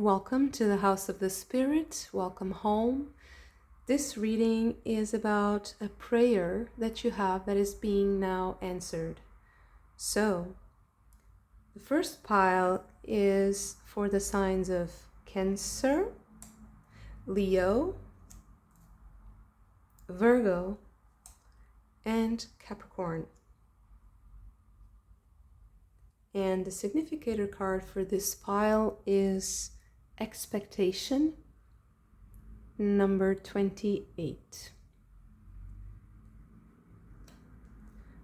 welcome to the House of the Spirit. Welcome home. This reading is about a prayer that you have that is being now answered. So, the first pile is for the signs of Cancer, Leo, Virgo, and Capricorn. And the significator card for this pile is Expectation, number 28.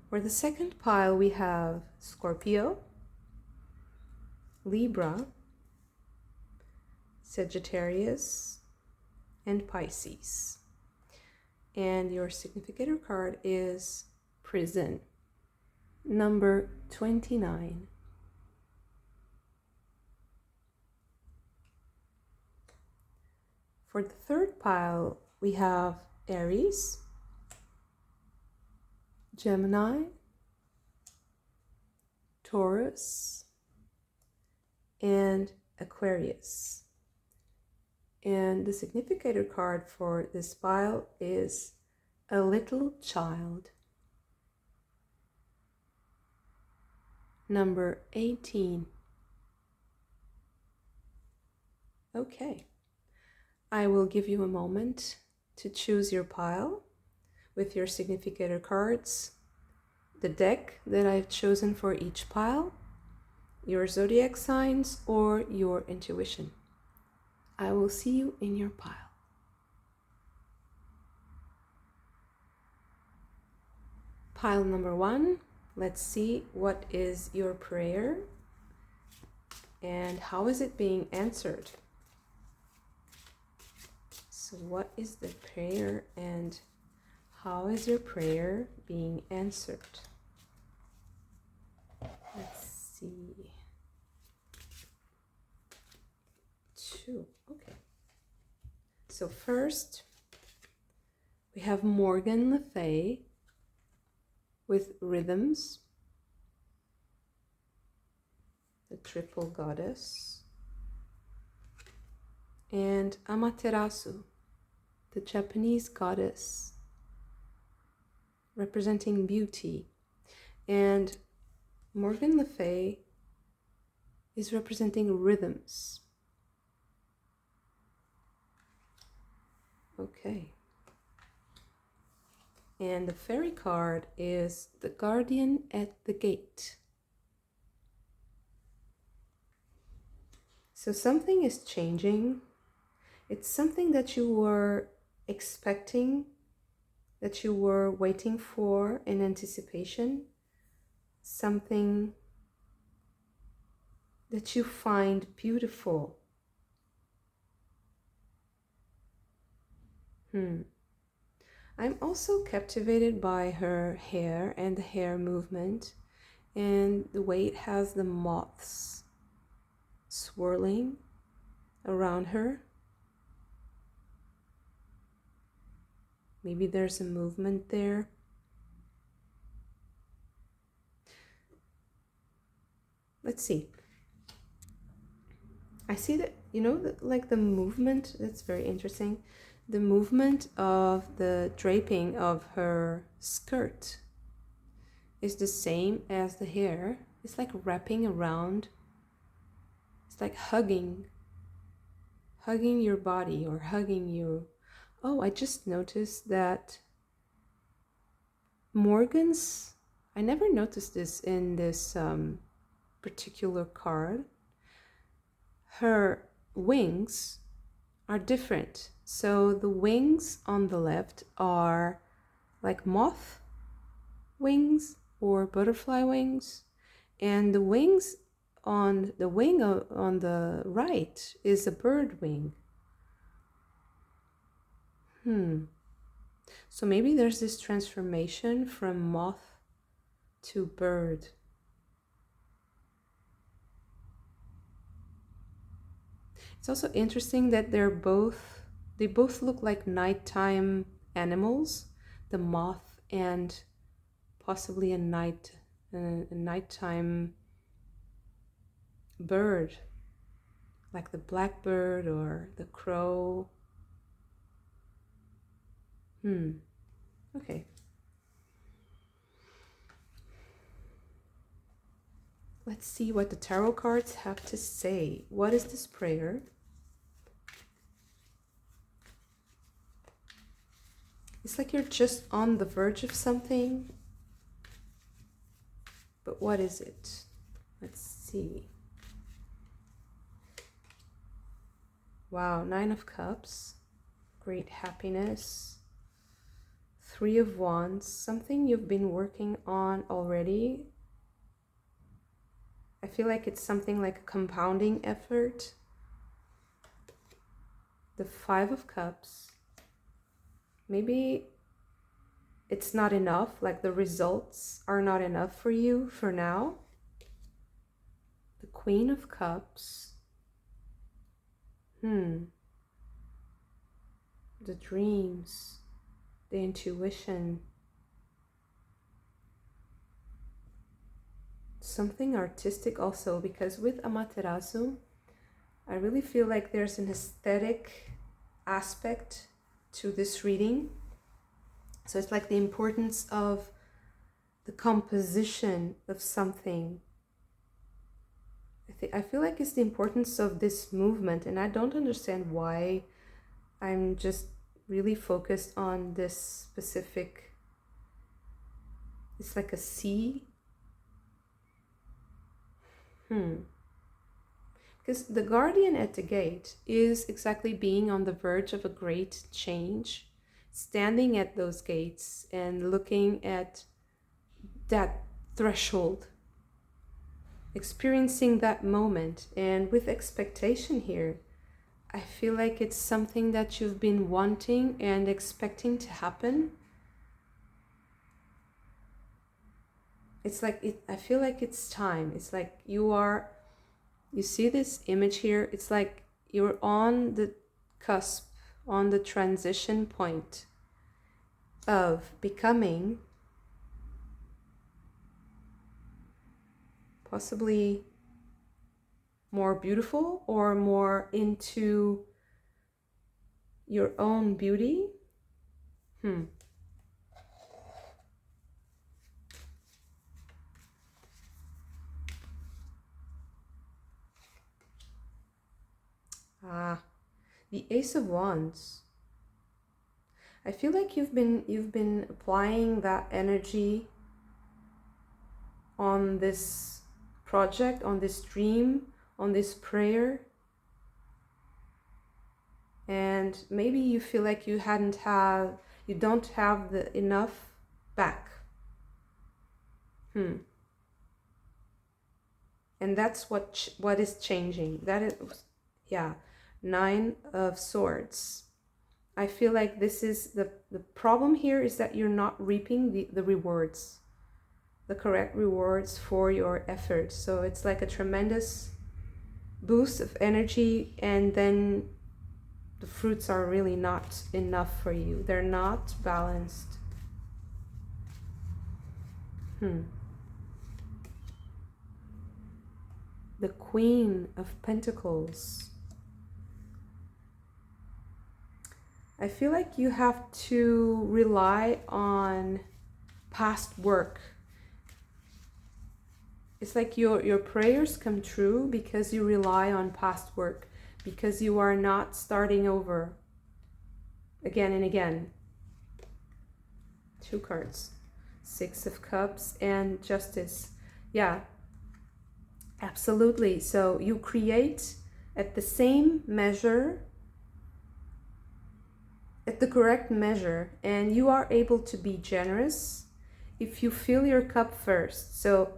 For the second pile, we have Scorpio, Libra, Sagittarius, and Pisces. And your significator card is Prison, number 29. For the third pile, we have Aries, Gemini, Taurus, and Aquarius. And the significator card for this pile is a little child, number 18. Okay. I will give you a moment to choose your pile with your significator cards, the deck that I've chosen for each pile, your zodiac signs, or your intuition. I will see you in your pile. Pile number 1, let's see what is your prayer and how is it being answered. So what is the prayer and how is your prayer being answered? Let's see. 2. Okay. So first, we have Morgan Le Fay with Rhythms, the triple goddess, and Amaterasu, the Japanese goddess, representing beauty. And Morgan Le Fay is representing rhythms. Okay. And the fairy card is the Guardian at the Gate. So something is changing. It's something that you were expecting, that you were waiting for in anticipation, something that you find beautiful. I'm also captivated by her hair and the hair movement and the way it has the moths swirling around her. Maybe there's a movement there. Let's see. I see that, like the movement, that's very interesting. The movement of the draping of her skirt is the same as the hair. It's like wrapping around. It's like hugging your body or hugging you. Oh, I just noticed that Morgan's, I never noticed this in this particular card. Her wings are different. So the wings on the left are like moth wings or butterfly wings, and the wings on the wing on the right is a bird wing. So maybe there's this transformation from moth to bird. It's also interesting that they both look like nighttime animals, the moth and possibly a nighttime bird. like the blackbird or the crow. Okay. Let's see what the tarot cards have to say. What is this prayer? It's like you're just on the verge of something. But what is it? Let's see. Wow, 9 of Cups. Great happiness. 3 of Wands. Something you've been working on already. I feel like it's something like a compounding effort. The 5 of Cups. Maybe it's not enough, like the results are not enough for you for now. The Queen of Cups. The dreams, the intuition. Something artistic also, because with Amaterasu, I really feel like there's an aesthetic aspect to this reading. So it's like the importance of the composition of something. I feel like it's the importance of this movement, and I don't understand why I'm just really focused on this specific. It's like a C. Because the guardian at the gate is exactly being on the verge of a great change, standing at those gates and looking at that threshold, experiencing that moment, and with expectation here. I feel like it's something that you've been wanting and expecting to happen. It's like I feel like it's time. It's like you see this image here, it's like you're on the cusp, on the transition point of becoming possibly more beautiful or more into your own beauty. The Ace of Wands. I feel like you've been applying that energy on this project, on this dream, on this prayer, and maybe you feel like you don't have the enough back. And that's what is changing. That is, yeah, 9 of Swords. I feel like this is the problem here is that you're not reaping the rewards, the correct rewards for your efforts. So it's like a tremendous boost of energy, and then the fruits are really not enough for you. They're not balanced. The Queen of Pentacles. I feel like you have to rely on past work. It's like your prayers come true because you rely on past work, because you are not starting over again and again. 2 cards. 6 of Cups and Justice. Yeah, absolutely. So you create at the same measure, at the correct measure, and you are able to be generous if you fill your cup first. So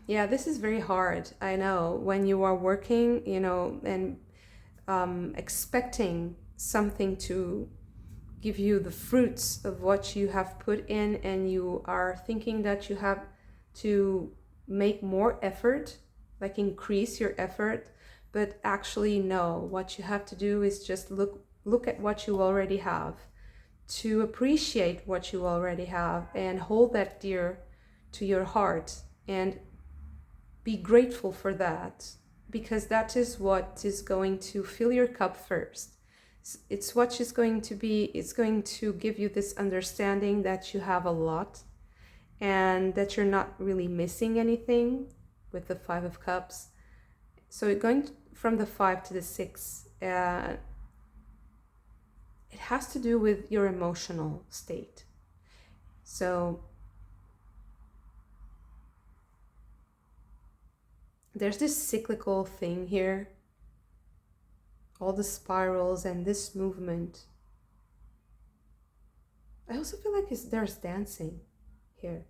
yeah, this is very hard. I know, when you are working, and expecting something to give you the fruits of what you have put in, and you are thinking that you have to make more effort, like increase your effort, but actually no, what you have to do is just look at what you already have, to appreciate what you already have and hold that dear to your heart and be grateful for that. because that is what is going to fill your cup first. It's what is going to be, it's going to give you this understanding that you have a lot and that you're not really missing anything with the Five of Cups. So going from the 5 to the 6, it has to do with your emotional state. So there's this cyclical thing here, all the spirals and this movement. I also feel like there's dancing here.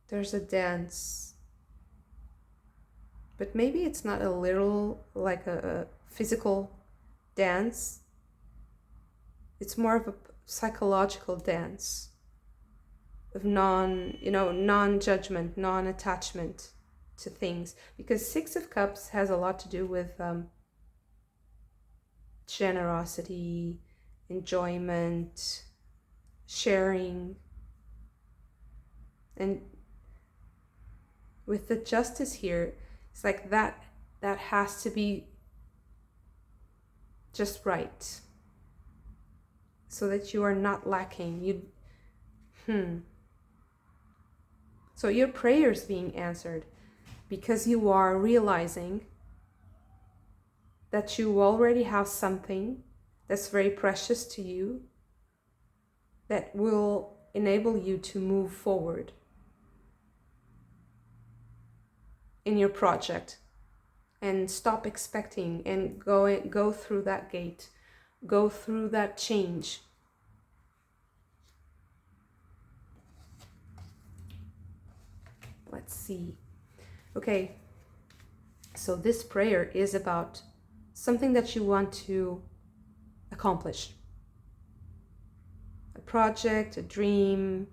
There's a dance, but maybe it's not a literal, like a physical dance. It's more of a psychological dance of non-judgment, non-attachment to things, because 6 of Cups has a lot to do with generosity, enjoyment, sharing. And with the Justice here, it's like that has to be just right, so that you are not lacking. So your prayer's being answered because you are realizing that you already have something that's very precious to you that will enable you to move forward in your project and stop expecting and go through that gate, go through that change. Let's see. Okay, so this prayer is about something that you want to accomplish. A project, a dream,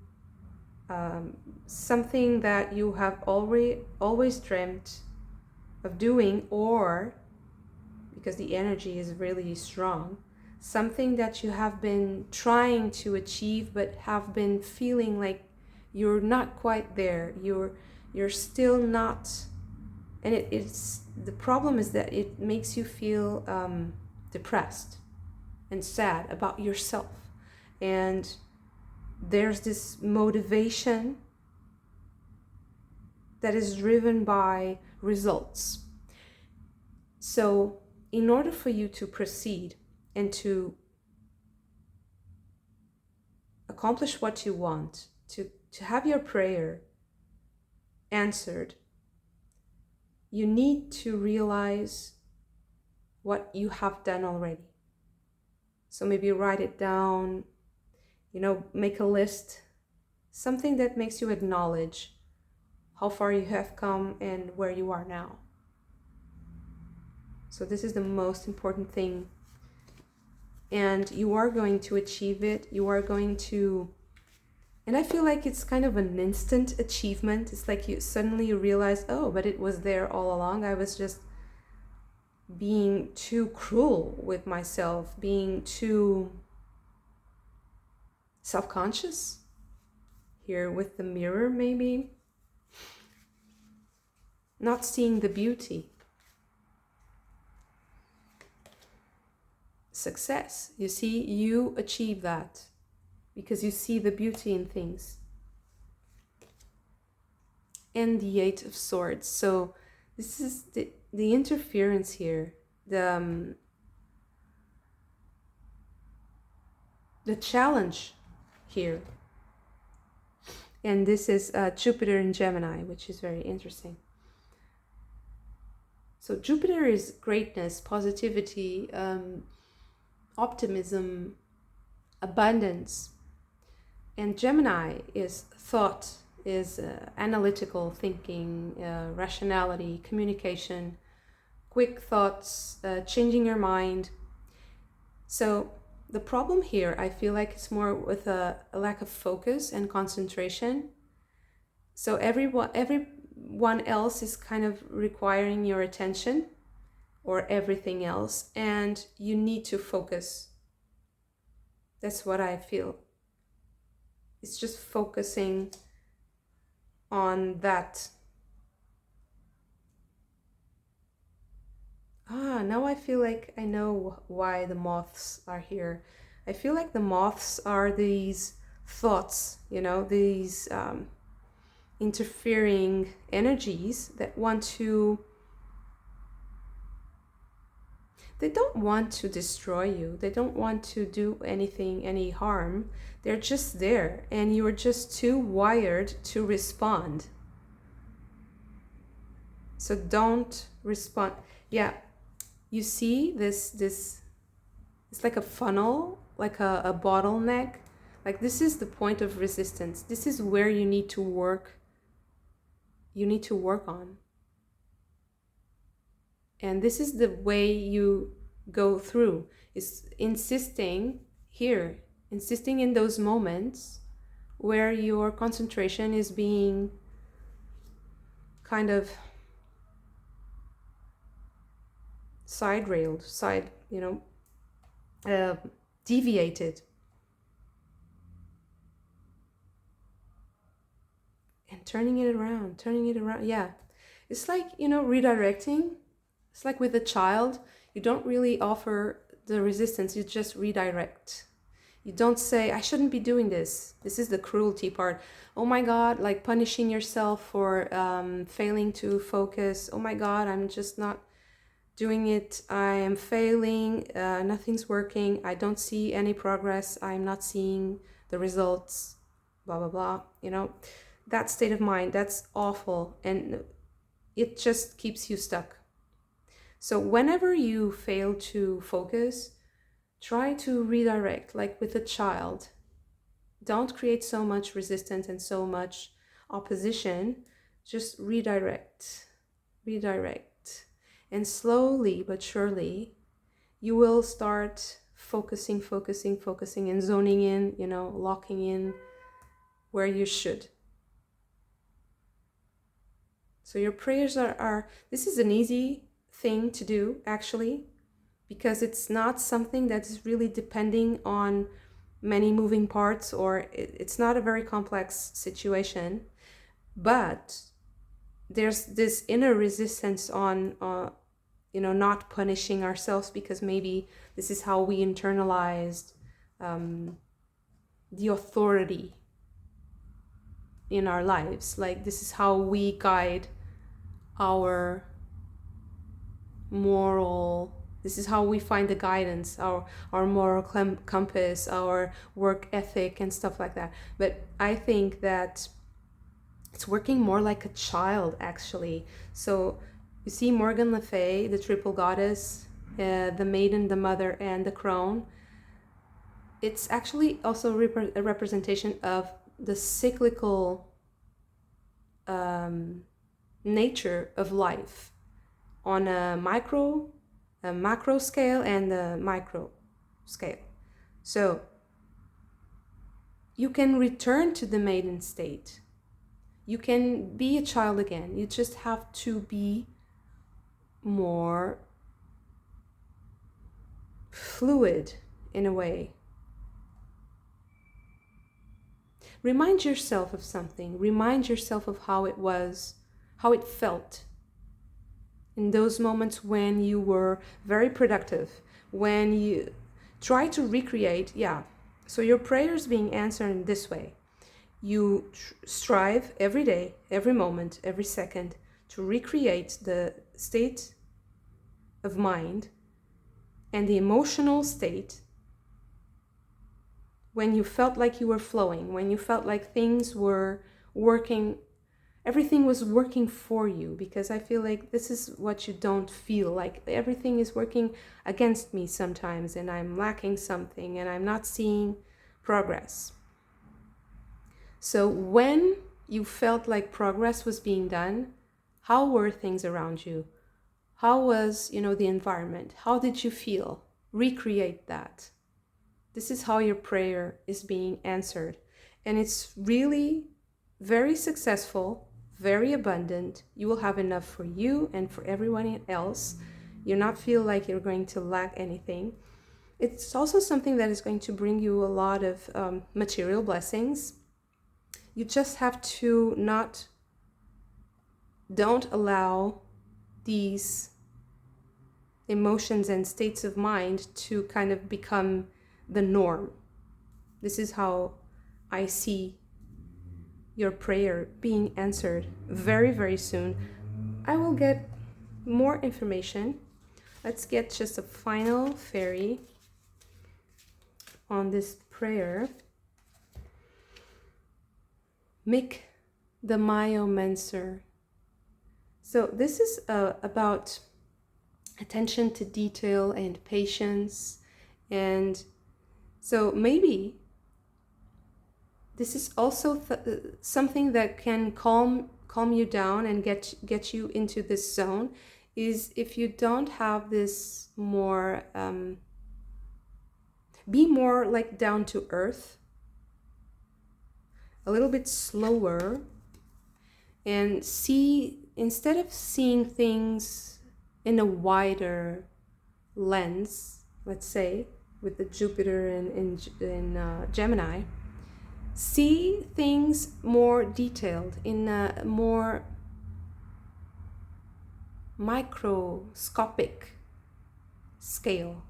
something that you have always dreamt of doing, or because the energy is really strong, something that you have been trying to achieve but have been feeling like you're not quite there. You're still not, and it's the problem is that it makes you feel depressed and sad about yourself. And there's this motivation that is driven by results. So in order for you to proceed and to accomplish what you want, to have your prayer answered, you need to realize what you have done already. So maybe write it down, make a list, something that makes you acknowledge how far you have come and where you are now. So this is the most important thing. And you are going to achieve it. You are going to, and I feel like it's kind of an instant achievement. It's like you suddenly realize, oh, but it was there all along. I was just being too cruel with myself, being too self-conscious here with the mirror, maybe. Not seeing the beauty. Success. You see, you achieve that because you see the beauty in things. And the 8 of Swords. So this is the interference here. The challenge here. And this is Jupiter in Gemini, which is very interesting. So Jupiter is greatness, positivity, optimism, abundance. And Gemini is thought, is analytical thinking, rationality, communication, quick thoughts, changing your mind. So the problem here, I feel like it's more with a lack of focus and concentration. So everyone else is kind of requiring your attention, or everything else, and you need to focus. That's what I feel. It's just focusing on that now I feel like I know why the moths are here. I feel like the moths are these thoughts, these interfering energies that they don't want to destroy you. They don't want to do any harm. They're just there, and you're just too wired to respond. So don't respond. Yeah, you see this, it's like a funnel, like a bottleneck. Like, this is the point of resistance. This is where you need to work. You need to work on. And this is the way you go through, is insisting here, insisting in those moments where your concentration is being kind of deviated. And turning it around. Yeah. It's like, redirecting. It's like with a child, you don't really offer the resistance, you just redirect. You don't say, I shouldn't be doing this. This is the cruelty part. Oh my God, like punishing yourself for failing to focus. Oh my God, I'm just not doing it. I am failing. Nothing's working. I don't see any progress. I'm not seeing the results. Blah, blah, blah. That state of mind, that's awful. And it just keeps you stuck. So whenever you fail to focus, try to redirect, like with a child. Don't create so much resistance and so much opposition. Just redirect. And slowly but surely, you will start focusing and zoning in, locking in where you should. So your prayers are this is an easy thing to do, actually, because it's not something that is really depending on many moving parts, or it's not a very complex situation. But there's this inner resistance on not punishing ourselves, because maybe this is how we internalized the authority in our lives. Like, this is how we guide our moral, this is how we find the guidance, our moral compass, our work ethic and stuff like that. But I think that it's working more like a child, actually. So you see Morgan Le Fay, the triple goddess, the maiden, the mother, and the crone. It's actually also a representation of the cyclical nature of life on a macro scale and a micro scale. So you can return to the maiden state. You can be a child again. You just have to be more fluid in a way. Remind yourself of something. Remind yourself of how it was, how it felt in those moments when you were very productive, when you try to recreate. So your prayers being answered in this way. You strive every day, every moment, every second to recreate the state of mind and the emotional state when you felt like you were flowing, when you felt like things were working, everything was working for you. Because I feel like this is what you don't feel, like everything is working against me sometimes, and I'm lacking something, and I'm not seeing progress. So when you felt like progress was being done, how were things around you? How was, the environment? How did you feel? Recreate that. This is how your prayer is being answered. And it's really very successful, very abundant. You will have enough for you and for everyone else. You'll not feel like you're going to lack anything. It's also something that is going to bring you a lot of material blessings. You just have to don't allow these emotions and states of mind to kind of become the norm. This is how I see your prayer being answered very, very soon. I will get more information. Let's get just a final fairy on this prayer. Mick the Myomancer. So this is about attention to detail and patience. And so maybe this is also something that can calm you down and get you into this zone, is if you don't have this more, be more like down to earth, a little bit slower, and see, instead of seeing things in a wider lens, let's say with the Jupiter in Gemini, see things more detailed, in a more microscopic scale,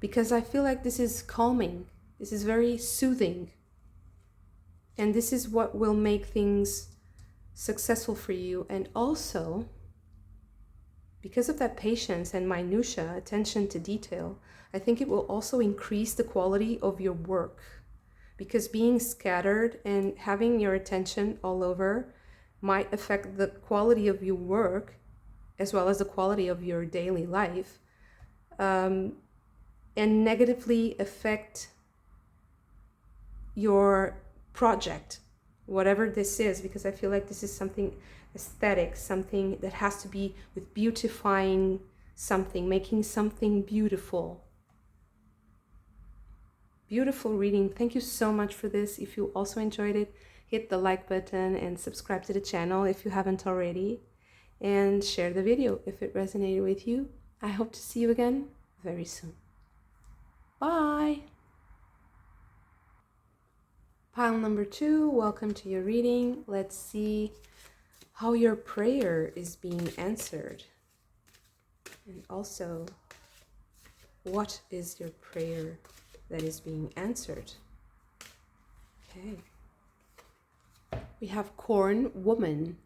because I feel like this is calming, this is very soothing, and this is what will make things successful for you. And also, because of that patience and minutia, attention to detail, I think it will also increase the quality of your work, because being scattered and having your attention all over might affect the quality of your work as well as the quality of your daily life, and negatively affect your project, whatever this is, because I feel like this is something aesthetic, something that has to be with beautifying something, making something beautiful. Beautiful reading. Thank you so much for this. If you also enjoyed it, hit the like button and subscribe to the channel if you haven't already, and share the video if it resonated with you. I hope to see you again very soon. Bye. Pile number 2, welcome to your reading. Let's see how your prayer is being answered, and also what is your prayer that is being answered. Okay. We have Corn Woman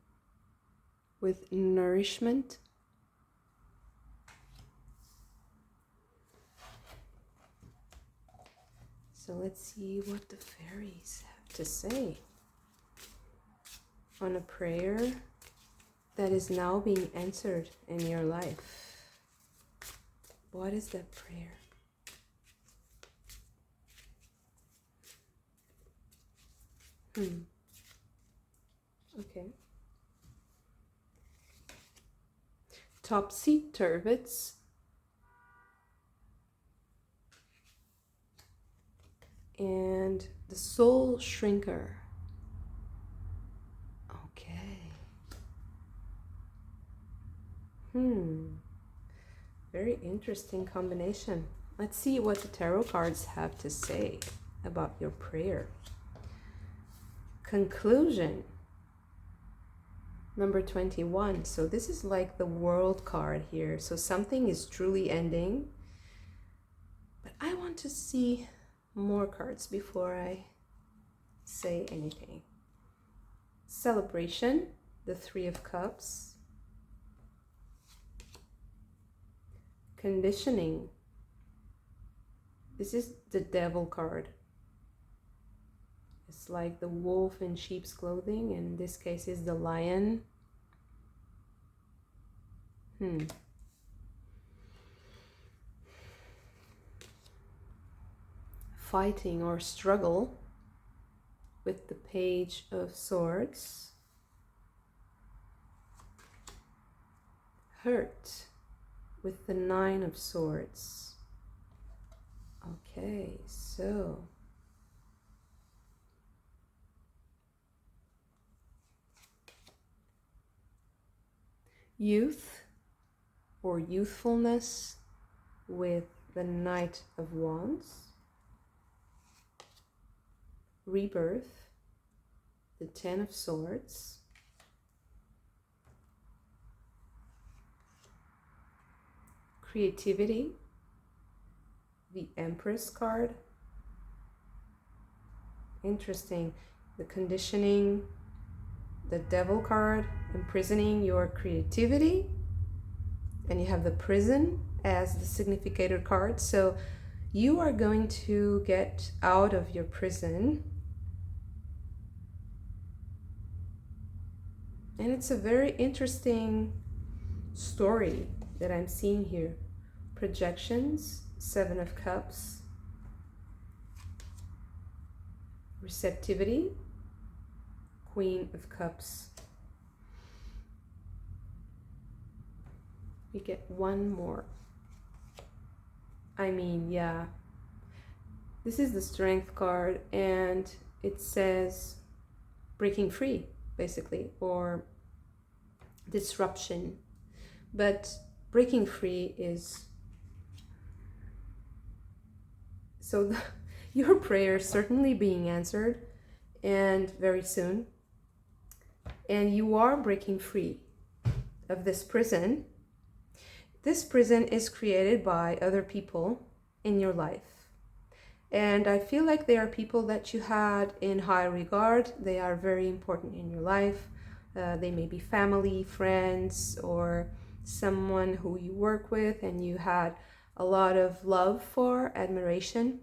with Nourishment. So let's see what the fairies have to say on a prayer that is now being answered in your life. What is that prayer? Okay. Topsy-turvets. And the Soul Shrinker. Okay. Very interesting combination. Let's see what the tarot cards have to say about your prayer. Conclusion. Number 21. So this is like the World card here. So something is truly ending. But I want to see more cards before I say anything. Celebration. The Three of Cups. Conditioning. This is the Devil card. It's like the wolf in sheep's clothing. In this case is the lion. Fighting or struggle with the Page of Swords. Hurt with the Nine of Swords. Okay, so youth or youthfulness with the Knight of Wands. Rebirth, the Ten of Swords. creativity, the Empress card. Interesting. The conditioning, the Devil card, imprisoning your creativity. And you have the Prison as the significator card. So you are going to get out of your prison. And it's a very interesting story that I'm seeing here. Projections, Seven of Cups, receptivity, Queen of Cups. You get one more. I mean, yeah. This is the Strength card, and it says breaking free, basically, or disruption. But breaking free is... So your prayer is certainly being answered, and very soon. And you are breaking free of this prison. This prison is created by other people in your life. And I feel like they are people that you had in high regard. They are very important in your life. They may be family, friends, or someone who you work with and you had a lot of love for, admiration.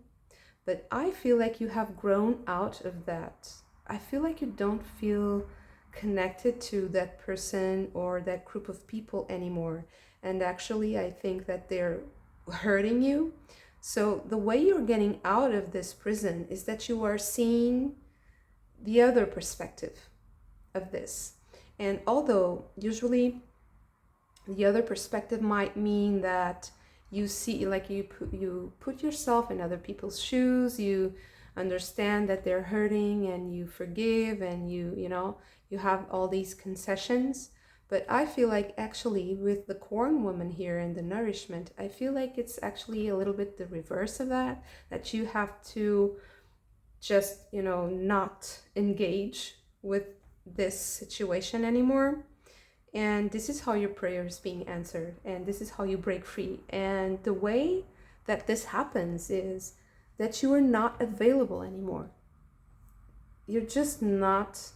But I feel like you have grown out of that. I feel like you don't feel connected to that person or that group of people anymore. And actually, I think that they're hurting you. So the way you're getting out of this prison is that you are seeing the other perspective of this. And although usually the other perspective might mean that you see, like you put yourself in other people's shoes, you understand that they're hurting and you forgive and you have all these concessions. But I feel like actually with the Corn woman here and the nourishment, I feel like it's actually a little bit the reverse of that, that you have to just, not engage with this situation anymore. And this is how your prayer is being answered, and this is how you break free. And the way that this happens is that you are not available anymore. You're just not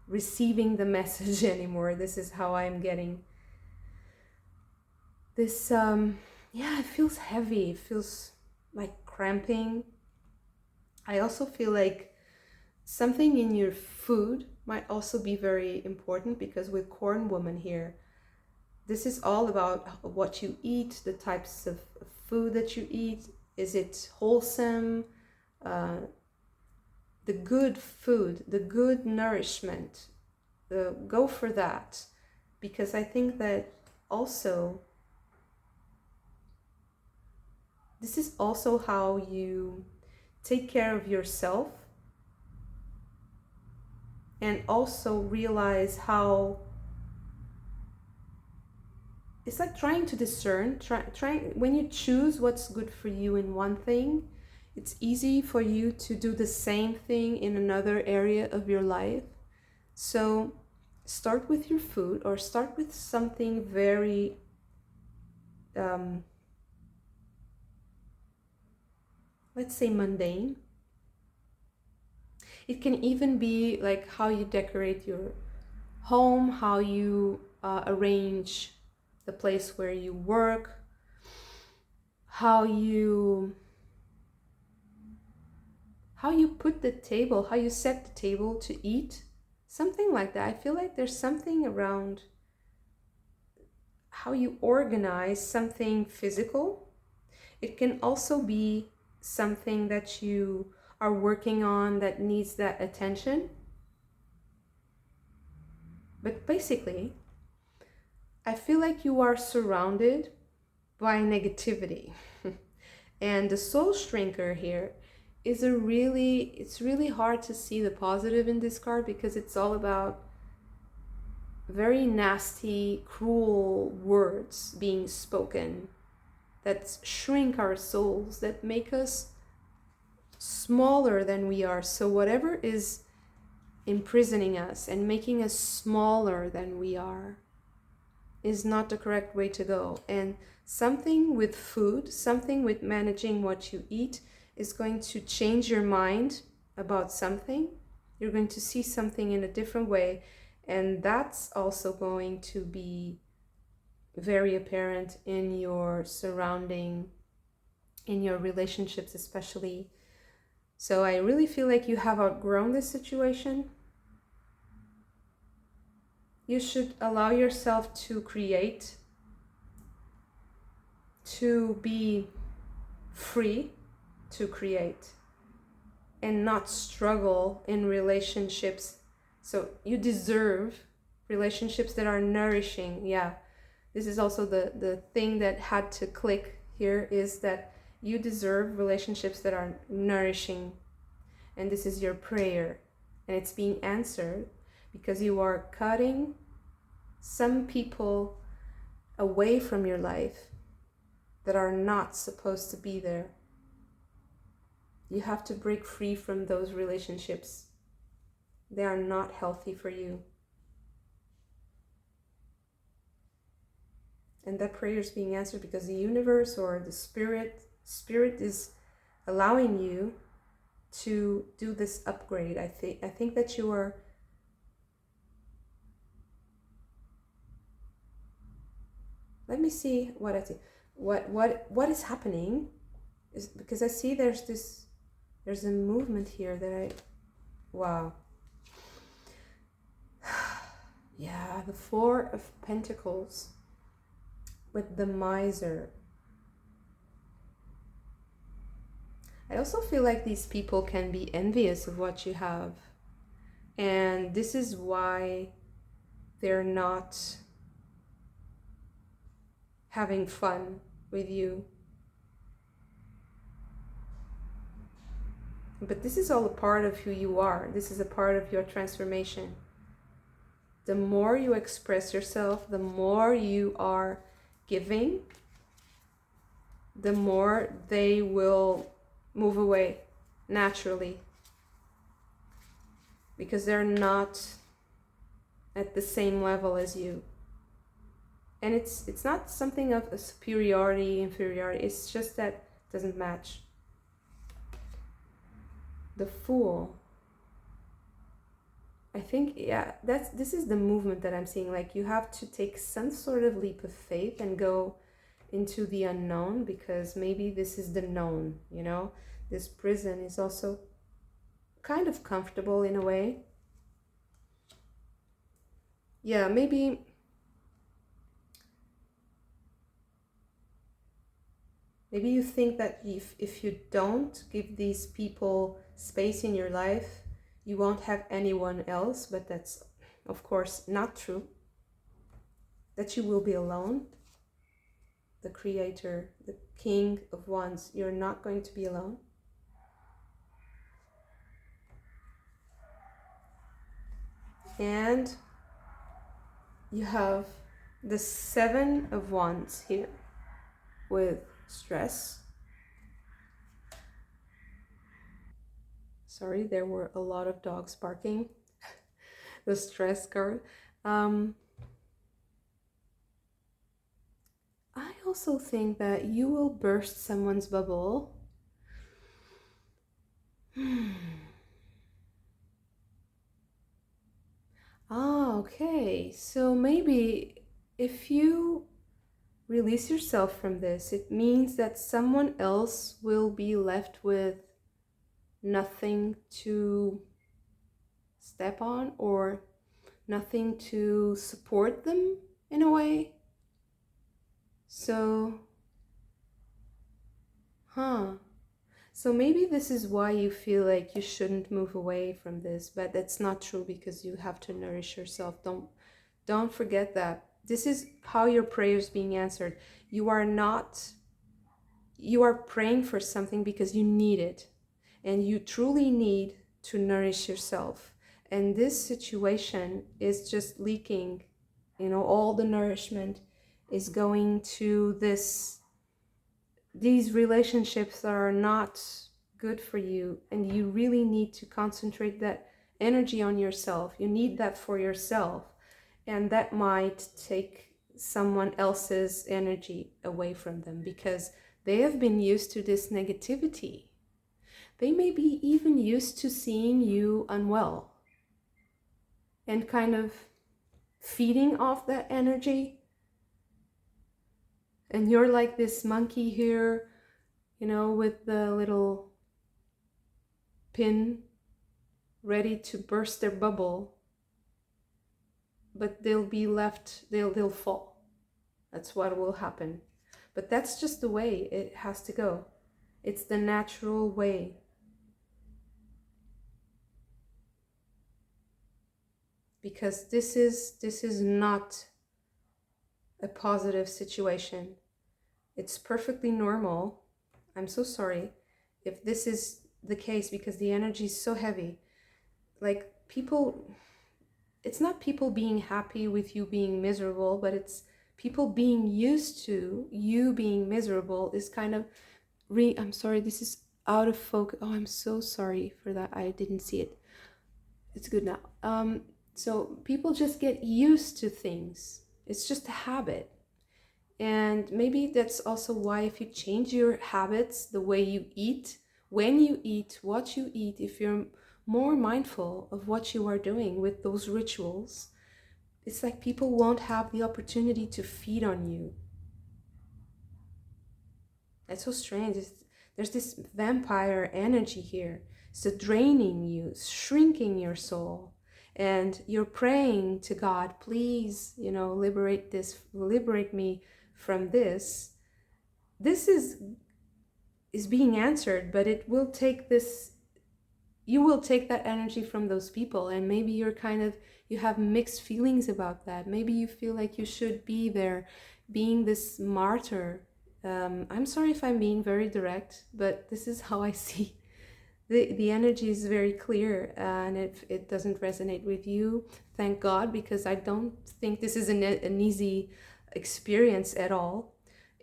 receiving the message anymore. This is how I'm getting this. It feels heavy. It feels like cramping. I also feel like something in your food might also be very important, because with Corn woman here, this is all about what you eat, the types of food that you eat. Is it wholesome? The good food, the good nourishment, go for that. Because I think that also, this is also how you take care of yourself, and also realize how it's like trying to discern, trying when you choose what's good for you in one thing, it's easy for you to do the same thing in another area of your life. So start with your food, or start with something very let's say mundane. It can even be like how you decorate your home, how you arrange the place where you work, how you put the table, how you set the table to eat, something like that. I feel like there's something around how you organize something physical. It can also be something that you are working on that needs that attention. But basically, I feel like you are surrounded by negativity. And the Soul Shrinker here is it's really hard to see the positive in this card, because it's all about very nasty, cruel words being spoken that shrink our souls, that make us smaller than we are. So whatever is imprisoning us and making us smaller than we are, is not the correct way to go. And something with food, something with managing what you eat is going to change your mind about something. You're going to see something in a different way. And that's also going to be very apparent in your surrounding, in your relationships especially. So I really feel like you have outgrown this situation. You should allow yourself to create, to be free to create, and not struggle in relationships. So you deserve relationships that are nourishing. Yeah, this is also the thing that had to click here, is that you deserve relationships that are nourishing. And this is your prayer, and it's being answered because you are cutting some people away from your life that are not supposed to be there. You have to break free from those relationships. They are not healthy for you. And that prayer is being answered because the universe or the spirit is allowing you to do this upgrade. I think that you are let me see what I see. What is happening is because I see there's a movement here that wow. Yeah, the Four of Pentacles with the Miser. I also feel like these people can be envious of what you have. And this is why they're not having fun with you. But this is all a part of who you are. This is a part of your transformation. The more you express yourself, the more you are giving, the more they will move away naturally. Because they're not at the same level as you. And it's not something of a superiority, inferiority. It's just that it doesn't match. The Fool. I think, yeah, this is the movement that I'm seeing. Like, you have to take some sort of leap of faith and go into the unknown, because maybe this is the known, you know? This prison is also kind of comfortable in a way. Yeah, maybe you think that if you don't give these people space in your life, you won't have anyone else, but that's of course not true. That you will be alone. The Creator, the King of Wands, you're not going to be alone. And you have the Seven of Wands here with stress. Sorry, there were a lot of dogs barking. The stress card. I also think that you will burst someone's bubble. Ah, okay. So maybe if you release yourself from this, it means that someone else will be left with nothing to step on or nothing to support them in a way. So, so maybe this is why you feel like you shouldn't move away from this, but that's not true, because you have to nourish yourself. Don't forget that. This is how your prayer is being answered. You are praying for something because you need it, and you truly need to nourish yourself. And this situation is just leaking, you know, all the nourishment is going to these relationships that are not good for you, and you really need to concentrate that energy on yourself. You need that for yourself, and that might take someone else's energy away from them, because they have been used to this negativity. They may be even used to seeing you unwell and kind of feeding off that energy. And you're like this monkey here, you know, with the little pin ready to burst their bubble, but they'll be left, they'll fall. That's what will happen. But that's just the way it has to go. It's the natural way. Because this is not a positive situation. It's perfectly normal. I'm so sorry if this is the case, because the energy is so heavy. Like, people, it's not people being happy with you being miserable, but it's people being used to you being miserable is kind of I'm sorry, this is out of focus. Oh, I'm so sorry for that. I didn't see it. It's good now. So people just get used to things. It's just a habit. And maybe that's also why, if you change your habits, the way you eat, when you eat, what you eat, if you're more mindful of what you are doing with those rituals, it's like people won't have the opportunity to feed on you. That's so strange. There's this vampire energy here. So draining you, shrinking your soul. And you're praying to God, please, you know, liberate me from this. This is being answered, but it will take this, you will take that energy from those people, and maybe you have mixed feelings about that. Maybe you feel like you should be there being this martyr. I'm sorry if I'm being very direct, but this is how I see. The energy is very clear, and if it doesn't resonate with you, thank God, because I don't think this is an easy experience at all.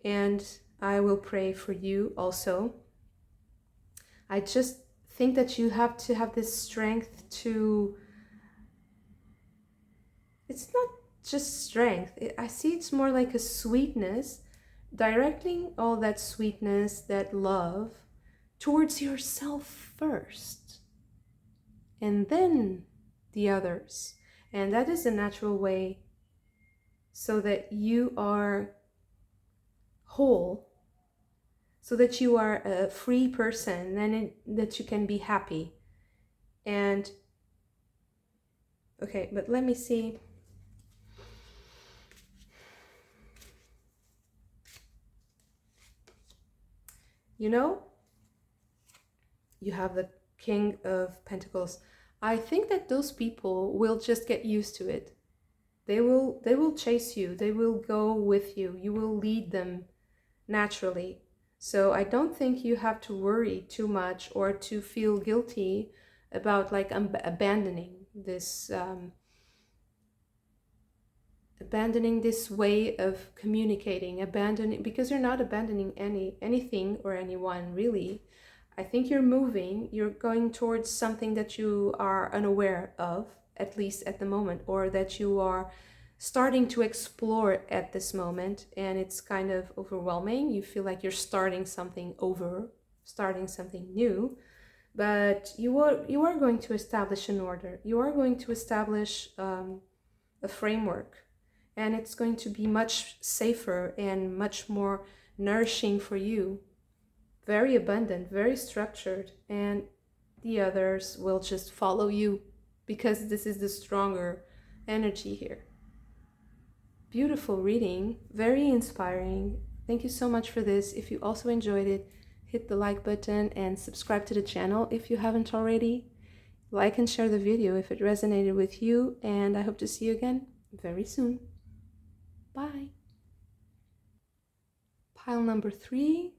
And I will pray for you also. I just think that you have to have this strength to, it's not just strength. I see it's more like a sweetness, directing all that sweetness, that love towards yourself first, and then the others. And that is a natural way, so that you are whole, so that you are a free person, and that you can be happy. And okay, but let me see. You know, you have the King of Pentacles. I think that those people will just get used to it. They will chase you. They will go with you. You will lead them naturally. So I don't think you have to worry too much or to feel guilty about like abandoning this way of communicating, because you're not abandoning anything or anyone, really. I think you're moving, you're going towards something that you are unaware of, at least at the moment, or that you are starting to explore at this moment, and it's kind of overwhelming. You feel like you're starting something new, but you are going to establish an order. You are going to establish a framework, and it's going to be much safer and much more nourishing for you. Very abundant, very structured, and the others will just follow you, because this is the stronger energy here. Beautiful reading, very inspiring. Thank you so much for this. If you also enjoyed it, hit the like button and subscribe to the channel if you haven't already. Like and share the video if it resonated with you, and I hope to see you again very soon. Bye. Pile number 3.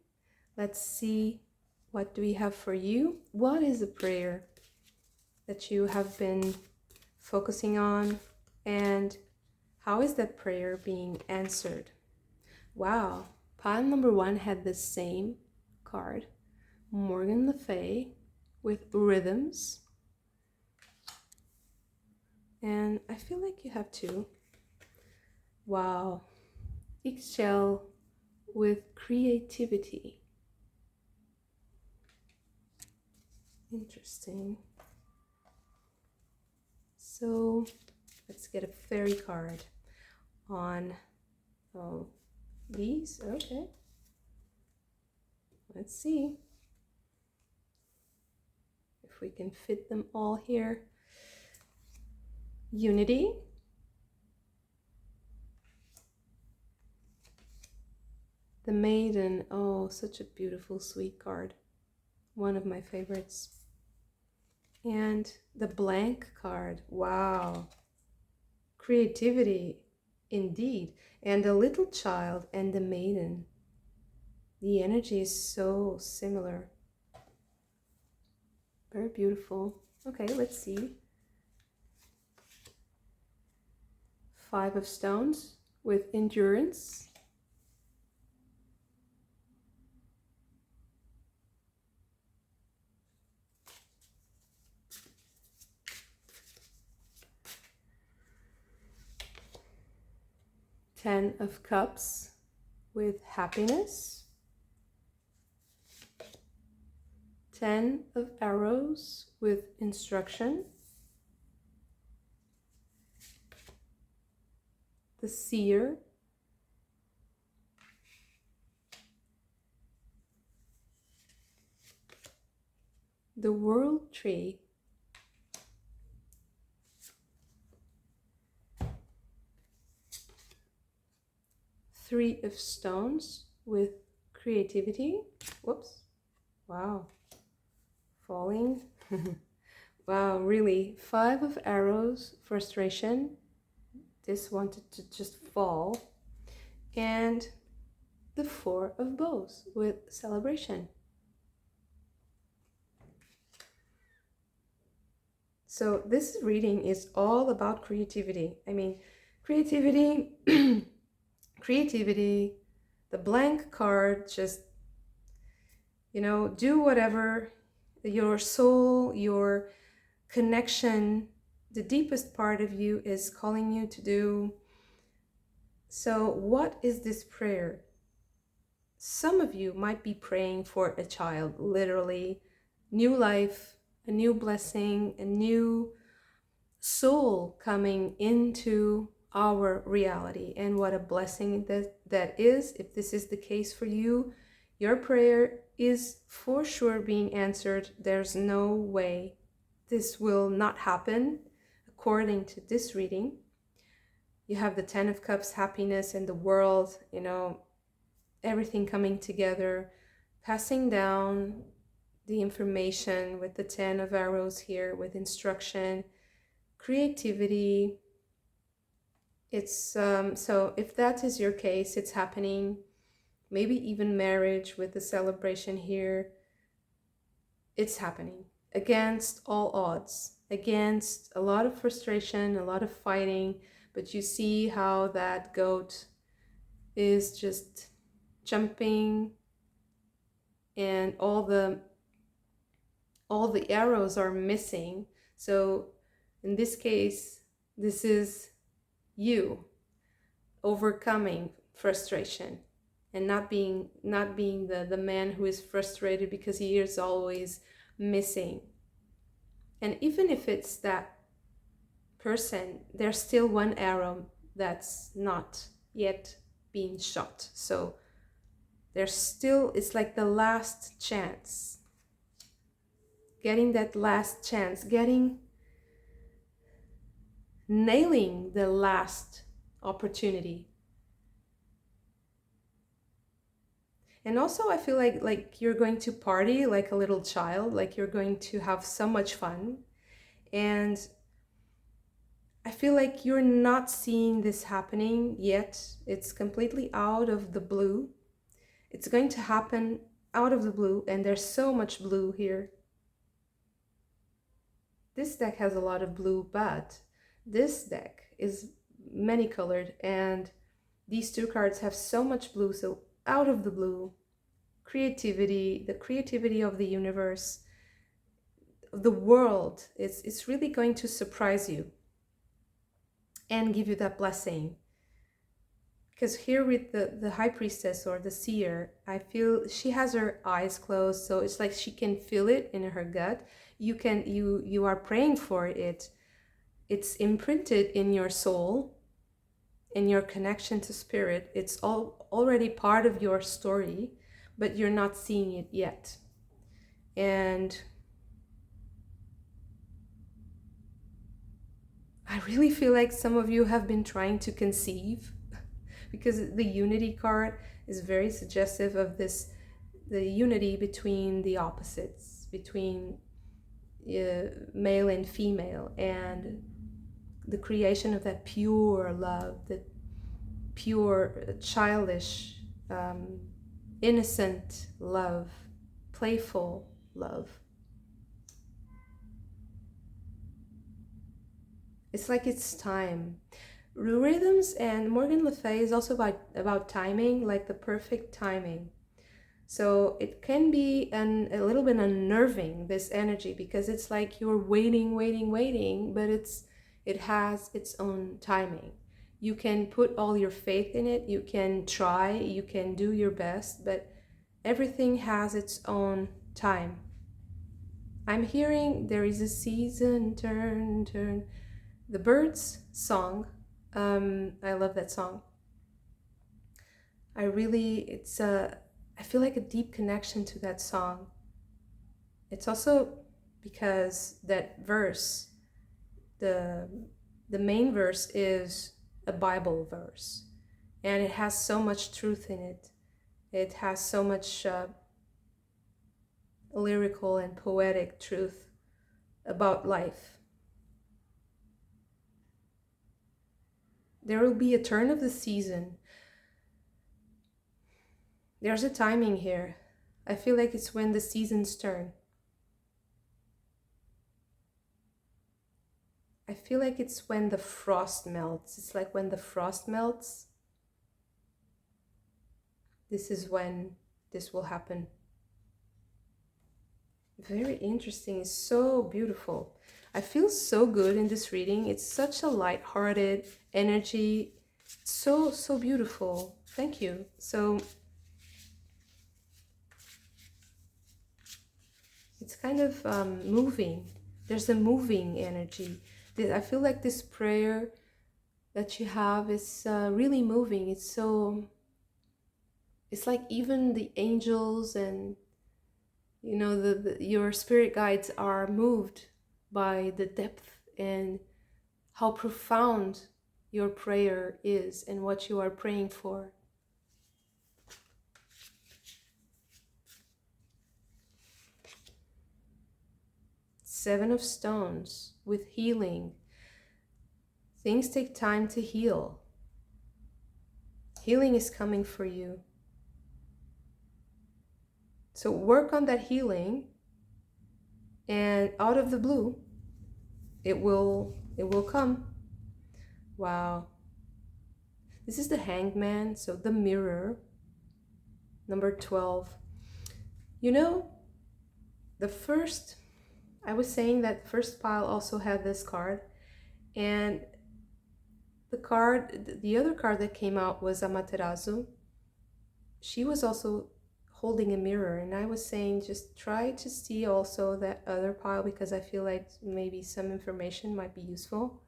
Let's see, what do we have for you? What is a prayer that you have been focusing on, and how is that prayer being answered? Wow, pile number 1 had the same card, Morgan Le Fay, with rhythms. And I feel like you have 2. Wow, eggshell with creativity. Interesting. So let's get a fairy card on these. Okay. Let's see if we can fit them all here. Unity. The Maiden. Oh, such a beautiful, sweet card. One of my favorites. And the Blank card. Wow. Creativity, indeed. And the Little Child and the Maiden. The energy is so similar. Very beautiful. Okay, let's see. 5 of Stones with endurance. Ten of Cups with happiness. 10 of Arrows with instruction. The Seer. The World Tree. Three of Stones with creativity. Whoops. Wow. Falling. Wow, really. 5 of Arrows, frustration. This wanted to just fall. And the 4 of Bows with celebration. So this reading is all about creativity. I mean, creativity, creativity, the Blank card, just, do whatever your soul, your connection, the deepest part of you is calling you to do. So what is this prayer? Some of you might be praying for a child, literally, new life, a new blessing, a new soul coming into our reality. And what a blessing that is. If this is the case for you, your prayer is for sure being answered. There's no way this will not happen according to this reading. You have the 10 of Cups, happiness in the world, everything coming together, passing down the information with the 10 of Arrows here with instruction, creativity. It's so if that is your case, it's happening. Maybe even marriage with the celebration here. It's happening against all odds, against a lot of frustration, a lot of fighting. But you see how that goat is just jumping, and all the arrows are missing. So in this case, this is you overcoming frustration and not being the man who is frustrated because he is always missing. And even if it's that person, there's still one arrow that's not yet being shot. So there's still, it's like the last chance, getting that last chance, nailing the last opportunity. And also I feel like you're going to party like a little child, like you're going to have so much fun. And I feel like you're not seeing this happening yet. It's completely out of the blue. It's going to happen out of the blue, and there's so much blue here. This deck has a lot of blue, but this deck is many colored, and these two cards have so much blue. So out of the blue, creativity, the creativity of the universe, the world, it's really going to surprise you and give you that blessing. because here with the high priestess or the seer, I feel she has her eyes closed, so it's like she can feel it in her gut. You are praying for it. It's imprinted in your soul, in your connection to spirit. It's already part of your story, but you're not seeing it yet. And I really feel like some of you have been trying to conceive, because the unity card is very suggestive of this, the unity between the opposites, between male and female, and the creation of that pure love, that pure, childish, innocent love, playful love. It's like it's time. Rhythms and Morgan Le Fay is also about timing, like the perfect timing. So it can be a little bit unnerving, this energy, because it's like you're waiting, but it has its own timing. You can put all your faith in it, you can try, you can do your best, but everything has its own time. I'm hearing there is a season, turn. The Birds song, I love that song. I feel like a deep connection to that song. It's also because that verse, the main verse is a Bible verse, and it has so much truth in it. It has so much lyrical and poetic truth about life. There will be a turn of the season. There's a timing here. I feel like it's when the seasons turn. I feel like it's when the frost melts. It's like when the frost melts, this is when this will happen. Very interesting. It's so beautiful. I feel so good in this reading. It's such a light-hearted energy. So beautiful. Thank you. So it's kind of moving. There's a moving energy. I feel like this prayer that you have is really moving. It's like even the angels and, you know, your spirit guides are moved by the depth and how profound your prayer is and what you are praying for. Seven of Stones with healing. Things take time to heal. Healing is coming for you. So work on that healing, and out of the blue, it will come. Wow. This is the Hanged Man, so the Mirror, number 12. You know, I was saying that the first pile also had this card, and the other card that came out was Amaterasu. She was also holding a mirror, and I was saying just try to see also that other pile, because I feel like maybe some information might be useful.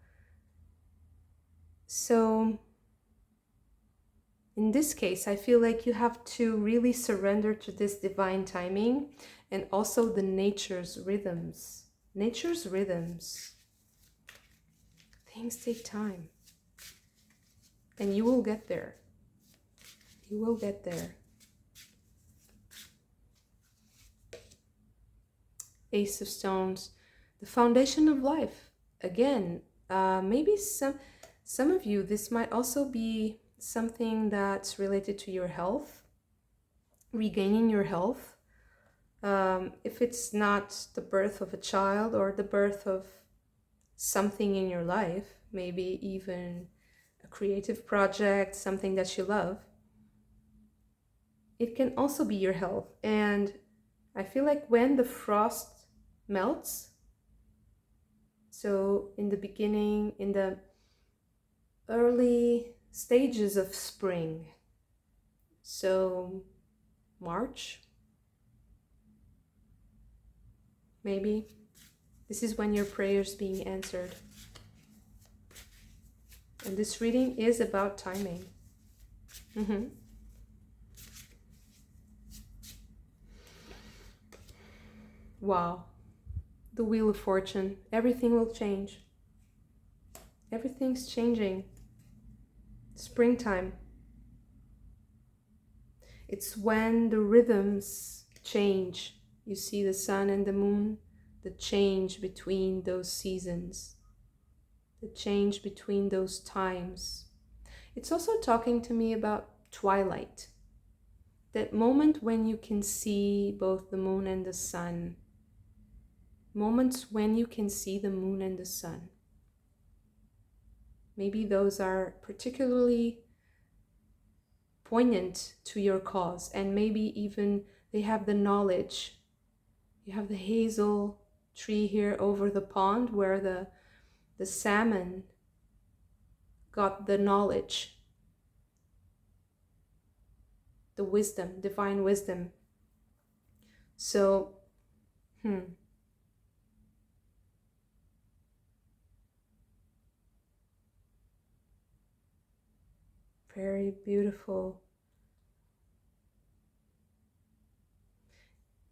So in this case, I feel like you have to really surrender to this divine timing and also the nature's rhythms. Nature's rhythms. Things take time. And you will get there. You will get there. Ace of Stones, the foundation of life. Again, maybe some of you, this might also be something that's related to your health, regaining your health. If it's not the birth of a child or the birth of something in your life, maybe even a creative project, something that you love, it can also be your health. And I feel like when the frost melts, so in the beginning, in the early stages of spring. So March, maybe. This is when your prayer's being answered. And this reading is about timing. Wow. The Wheel of Fortune. Everything will change. Everything's changing. Springtime. It's when the rhythms change. You see the sun and the moon, the change between those seasons, the change between those times. It's also talking to me about twilight. That moment when you can see both the moon and the sun. Moments when you can see the moon and the sun. Maybe those are particularly poignant to your cause, and maybe even they have the knowledge. You have the hazel tree here over the pond where the salmon got the knowledge, the wisdom, divine wisdom. So, very beautiful.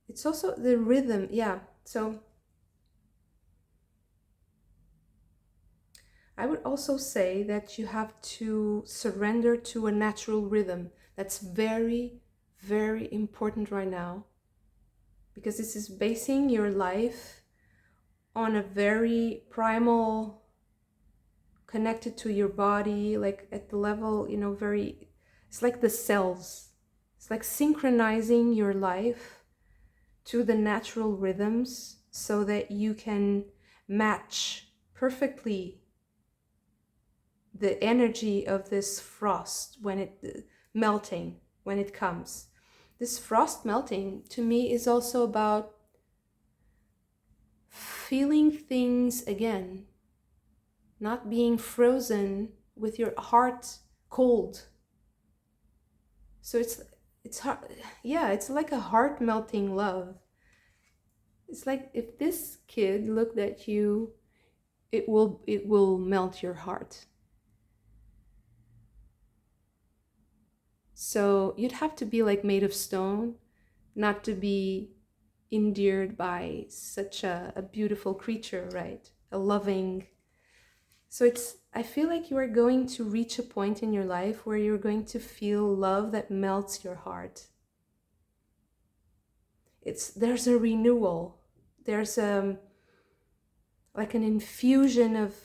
It's also the rhythm, yeah. So I would also say that you have to surrender to a natural rhythm. That's very, very important right now, because this is basing your life on a very primal, connected to your body, like at the level, very, it's like the cells. It's like synchronizing your life to the natural rhythms so that you can match perfectly the energy of this frost when it melting, when it comes. This frost melting to me is also about feeling things again, not being frozen with your heart cold. So it's hard, yeah, it's like a heart melting love. It's like if this kid looked at you, it will melt your heart. So you'd have to be like made of stone not to be endeared by such a beautiful creature, right? A loving. So I feel like you are going to reach a point in your life where you're going to feel love that melts your heart. There's a renewal. There's like an infusion of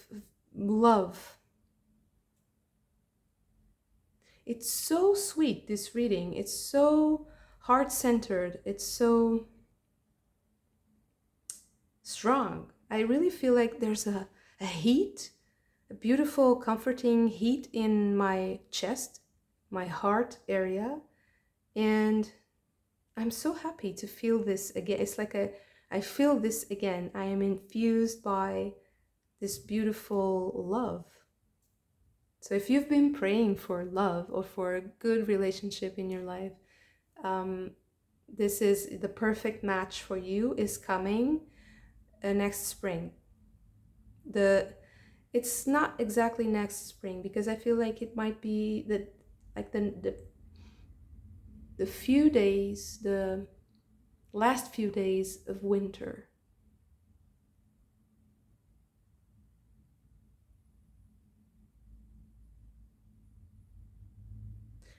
love. It's so sweet, this reading. It's so heart-centered. It's so strong. I really feel like there's a heat, a beautiful, comforting heat in my chest, my heart area. And I'm so happy to feel this again. It's like I feel this again. I am infused by this beautiful love. So if you've been praying for love or for a good relationship in your life, this is the perfect match for you, is coming next spring. It's not exactly next spring, because I feel like it might be the few days, the last few days of winter.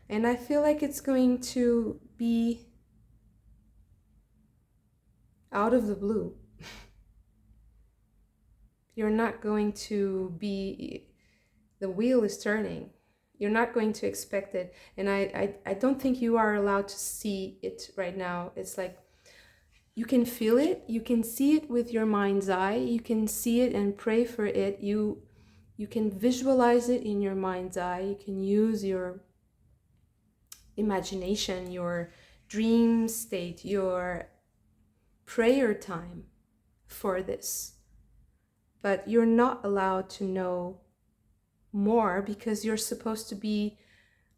And I feel like it's going to be out of the blue. You're not going to be, the wheel is turning. You're not going to expect it. And I don't think you are allowed to see it right now. It's like, you can feel it, you can see it with your mind's eye, you can see it and pray for it. You can visualize it in your mind's eye. You can use your imagination, your dream state, your prayer time for this. But you're not allowed to know more, because you're supposed to be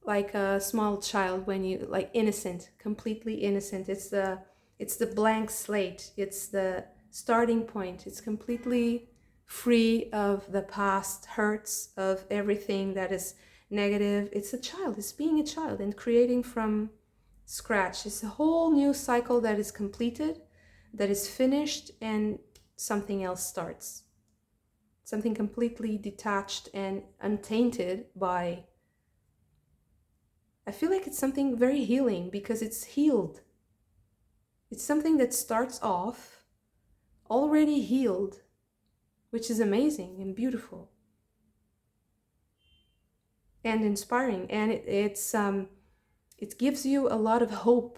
like a small child when you, like, innocent, completely innocent. It's the blank slate. It's the starting point. It's completely free of the past hurts, of everything that is negative. It's a child. It's being a child and creating from scratch. It's a whole new cycle that is completed, that is finished, and something else starts. Something completely detached and untainted by... I feel like it's something very healing, because it's healed. It's something that starts off already healed, which is amazing and beautiful and inspiring. And it gives you a lot of hope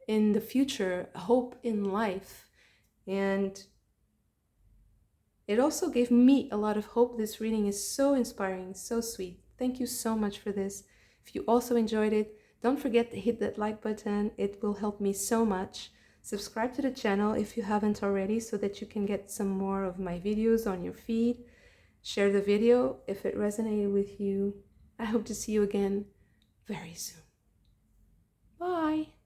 in the future, hope in life. And it also gave me a lot of hope. This reading is so inspiring, so sweet. Thank you so much for this. If you also enjoyed it, don't forget to hit that like button. It will help me so much. Subscribe to the channel if you haven't already, so that you can get some more of my videos on your feed. Share the video if it resonated with you. I hope to see you again very soon. Bye.